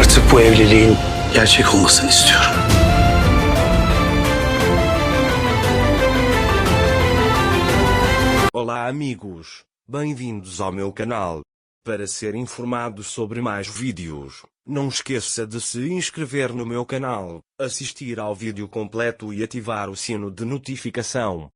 Artık bu evliliğin gerçek olmasını istiyorum. Olá amigos, bem-vindos ao meu canal. Para ser informado sobre mais vídeos, não esqueça de se inscrever no meu canal, assistir ao vídeo completo e ativar o sino de notificação.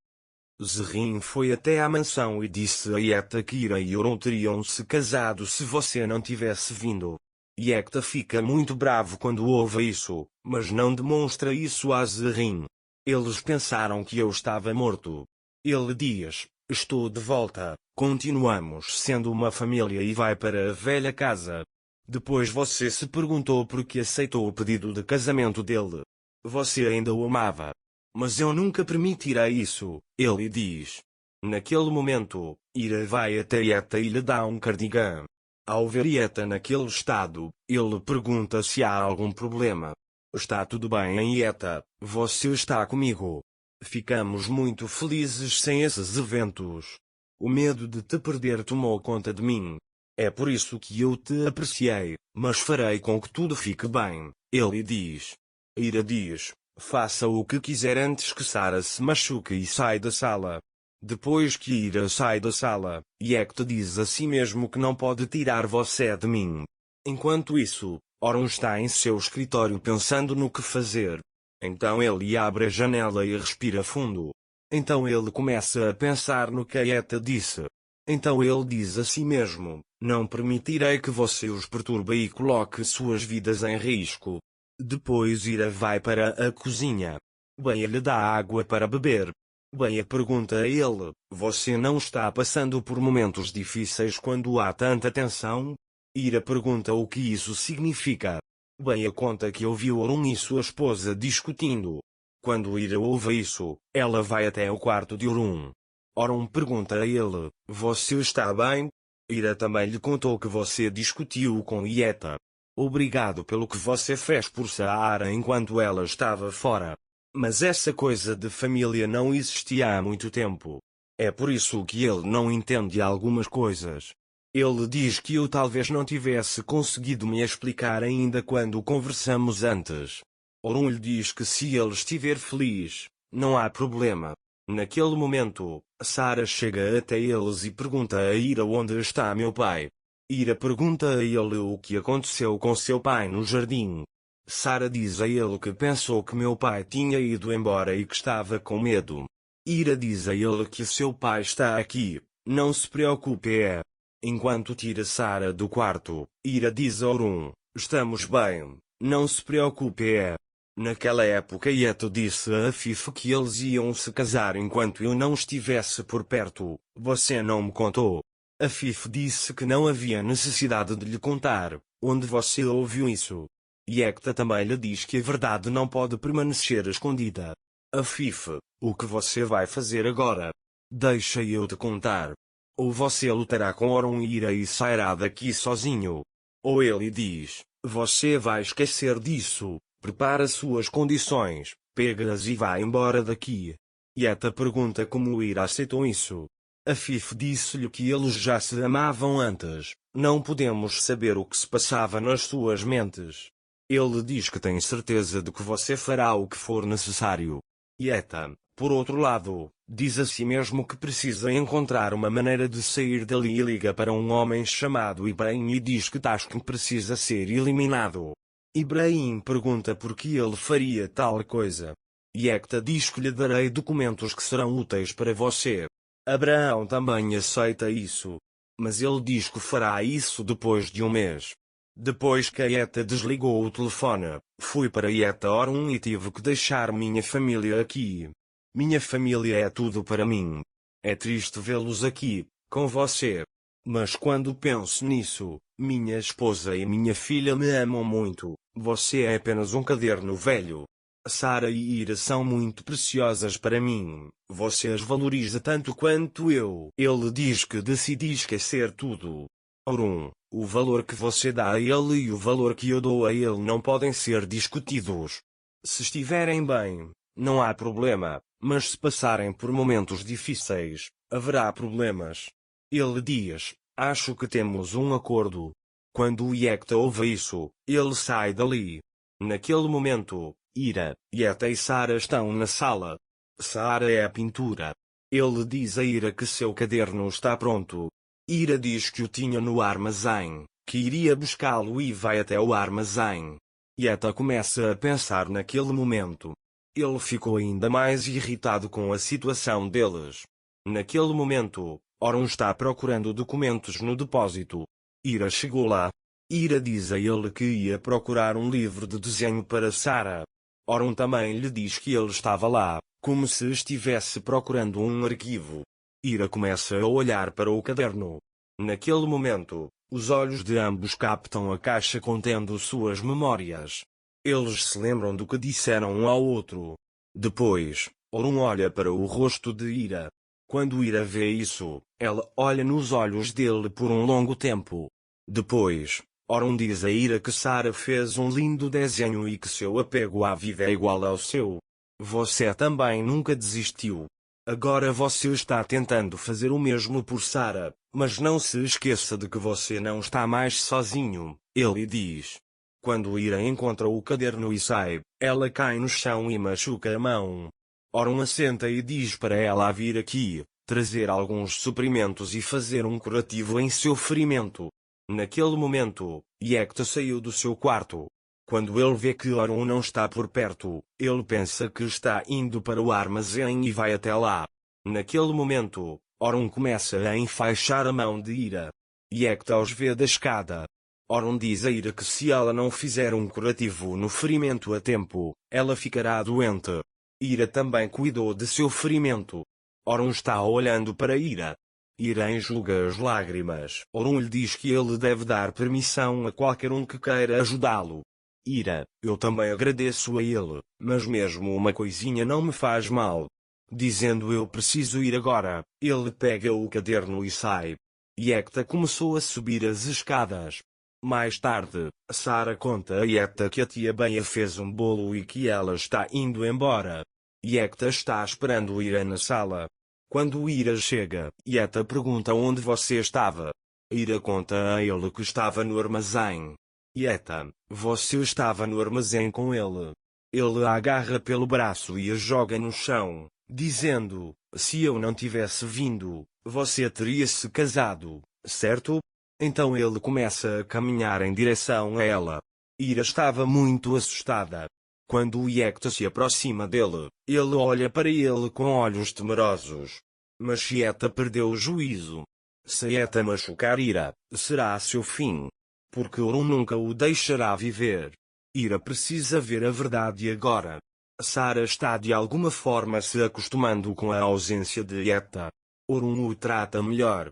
Zerrin foi até à mansão e disse a Yekta que Ira e Orun teriam se casado se você não tivesse vindo. Yekta fica muito bravo quando ouve isso, mas não demonstra isso a Zerrin. Eles pensaram que eu estava morto. Ele diz: estou de volta, continuamos sendo uma família e vai para a velha casa. Depois você se perguntou por que aceitou o pedido de casamento dele. Você ainda o amava. Mas eu nunca permitirei isso, ele diz. Naquele momento, Ira vai até Yekta e lhe dá um cardigã. Ao ver Yekta naquele estado, ele pergunta se há algum problema. Está tudo bem, Yekta, você está comigo. Ficamos muito felizes sem esses eventos. O medo de te perder tomou conta de mim. É por isso que eu te apreciei, mas farei com que tudo fique bem, ele diz. Ira diz: faça o que quiser antes que Sara se machuque e sai da sala. Depois que Ira sai da sala, Yekta diz a si mesmo que não pode tirar você de mim. Enquanto isso, Orun está em seu escritório pensando no que fazer. Então ele abre a janela e respira fundo. Então ele começa a pensar no que a Yekta disse. Então ele diz a si mesmo: não permitirei que você os perturbe e coloque suas vidas em risco. Depois Ira vai para a cozinha. Bem, lhe dá água para beber. Bem, pergunta a ele: você não está passando por momentos difíceis quando há tanta tensão? Ira pergunta o que isso significa. Bem, conta que ouviu Orun e sua esposa discutindo. Quando Ira ouve isso, ela vai até o quarto de Orun. Orun pergunta a ele: você está bem? Ira também lhe contou que você discutiu com Yekta. Obrigado pelo que você fez por Sara enquanto ela estava fora. Mas essa coisa de família não existia há muito tempo. É por isso que ele não entende algumas coisas. Ele diz que eu talvez não tivesse conseguido me explicar ainda quando conversamos antes. Orun lhe diz que se ele estiver feliz, não há problema. Naquele momento, Sara chega até eles e pergunta a Ira onde está meu pai. Ira pergunta a ele o que aconteceu com seu pai no jardim. Sara diz a ele que pensou que meu pai tinha ido embora e que estava com medo. Ira diz a ele que seu pai está aqui, não se preocupe. Enquanto tira Sara do quarto, Ira diz a Orun: estamos bem, não se preocupe. Naquela época Yekta disse a Afif que eles iam se casar enquanto eu não estivesse por perto. Você não me contou. Afif disse que não havia necessidade de lhe contar. Onde você ouviu isso? Yekta também lhe diz que a verdade não pode permanecer escondida. Afif, o que você vai fazer agora? Deixa eu te contar. Ou você lutará com Orun e Ira e sairá daqui sozinho. Ou ele diz: você vai esquecer disso, prepara suas condições, pega-as e vá embora daqui. Yekta pergunta como Ira aceitou isso. Afif disse-lhe que eles já se amavam antes, não podemos saber o que se passava nas suas mentes. Ele diz que tem certeza de que você fará o que for necessário. Yekta, por outro lado, diz a si mesmo que precisa encontrar uma maneira de sair dali e liga para um homem chamado Ibrahim e diz que Tashkent precisa ser eliminado. Ibrahim pergunta por que ele faria tal coisa. Yekta diz que lhe darei documentos que serão úteis para você. Abraão também aceita isso. Mas ele diz que fará isso depois de um mês. Depois que a Yekta desligou o telefone, fui para Yekta Orun e tive que deixar minha família aqui. Minha família é tudo para mim. É triste vê-los aqui, com você. Mas quando penso nisso, minha esposa e minha filha me amam muito. Você é apenas um caderno velho. Sara e Ira são muito preciosas para mim. Você as valoriza tanto quanto eu. Ele diz que decidi esquecer tudo. Orun, o valor que você dá a ele e o valor que eu dou a ele não podem ser discutidos. Se estiverem bem, não há problema, mas se passarem por momentos difíceis, haverá problemas. Ele diz: acho que temos um acordo. Quando o Yekta ouve isso, ele sai dali. Naquele momento, Ira, Yekta e Sarah estão na sala. Sarah é a pintura. Ele diz a Ira que seu caderno está pronto. Ira diz que o tinha no armazém, que iria buscá-lo e vai até o armazém. Yekta começa a pensar naquele momento. Ele ficou ainda mais irritado com a situação deles. Naquele momento, Orun está procurando documentos no depósito. Ira chegou lá. Ira diz a ele que ia procurar um livro de desenho para Sarah. Orun também lhe diz que ele estava lá, como se estivesse procurando um arquivo. Ira começa a olhar para o caderno. Naquele momento, os olhos de ambos captam a caixa contendo suas memórias. Eles se lembram do que disseram um ao outro. Depois, Orun olha para o rosto de Ira. Quando Ira vê isso, ela olha nos olhos dele por um longo tempo. Depois, Orun diz a Ira que Sarah fez um lindo desenho e que seu apego à vida é igual ao seu. Você também nunca desistiu. Agora você está tentando fazer o mesmo por Sarah, mas não se esqueça de que você não está mais sozinho, ele diz. Quando Ira encontra o caderno e sai, ela cai no chão e machuca a mão. Orun assenta e diz para ela vir aqui, trazer alguns suprimentos e fazer um curativo em seu ferimento. Naquele momento, Yekta saiu do seu quarto. Quando ele vê que Orun não está por perto, ele pensa que está indo para o armazém e vai até lá. Naquele momento, Orun começa a enfaixar a mão de Ira. Yekta os vê da escada. Orun diz a Ira que se ela não fizer um curativo no ferimento a tempo, ela ficará doente. Ira também cuidou de seu ferimento. Orun está olhando para Ira. Ira enxuga as lágrimas. Orun lhe diz que ele deve dar permissão a qualquer um que queira ajudá-lo. Ira, eu também agradeço a ele, mas mesmo uma coisinha não me faz mal. Dizendo eu preciso ir agora, ele pega o caderno e sai. Yekta começou a subir as escadas. Mais tarde, Sarah conta a Yekta que a tia Bea fez um bolo e que ela está indo embora. Yekta está esperando Ira na sala. Quando Ira chega, Yekta pergunta onde você estava. Ira conta a ele que estava no armazém. Yekta, você estava no armazém com ele. Ele a agarra pelo braço e a joga no chão, dizendo, se eu não tivesse vindo, você teria se casado, certo? Então ele começa a caminhar em direção a ela. Ira estava muito assustada. Quando o Yekta se aproxima dele, ele olha para ele com olhos temerosos. Mas Yekta perdeu o juízo. Se Yekta machucar Ira, será seu fim. Porque Orun nunca o deixará viver. Ira precisa ver a verdade agora. Sarah está de alguma forma se acostumando com a ausência de Yekta. Orun o trata melhor.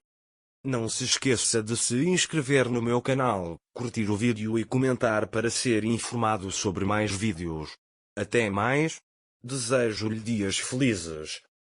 Não se esqueça de se inscrever no meu canal, curtir o vídeo e comentar para ser informado sobre mais vídeos. Até mais. Desejo-lhe dias felizes.